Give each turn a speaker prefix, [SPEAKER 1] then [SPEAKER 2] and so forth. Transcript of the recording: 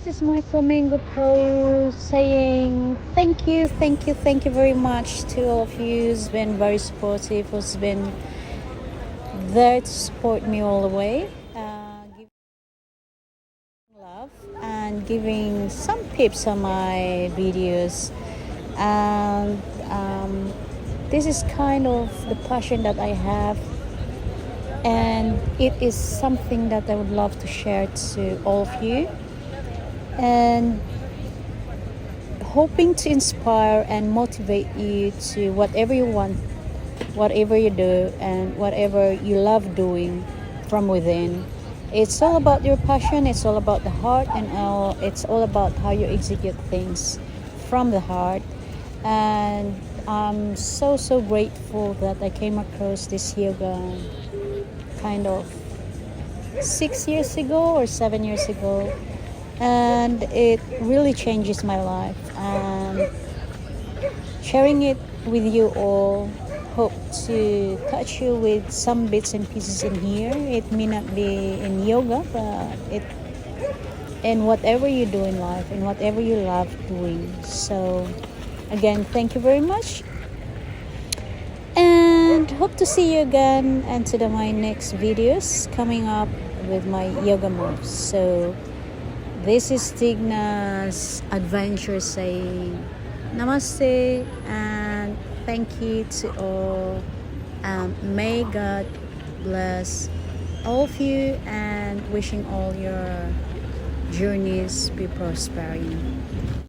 [SPEAKER 1] This is my flamingo post saying thank you very much to all of you who's been very supportive, who's been there to support me all the way, giving love and giving some tips on my videos. And this is kind of the passion that I have, and it is something that I would love to share to all of you, and hoping to inspire and motivate you to whatever you want, whatever you do, and whatever you love doing from within. It's all about your passion, it's all about the heart, and it's all about how you execute things from the heart. And I'm so grateful that I came across this yoga kind of 6 years ago or 7 years ago, and it really changes my life. And sharing it with you all, hope to touch you with some bits and pieces in here. It may not be in yoga, but it in whatever you do in life and whatever you love doing. So again, thank you very much, and hope to see you again and to my next videos coming up with my yoga moves. So this is Tigna's adventure saying namaste and thank you to all. May God bless all of you, and wishing all your journeys be prospering.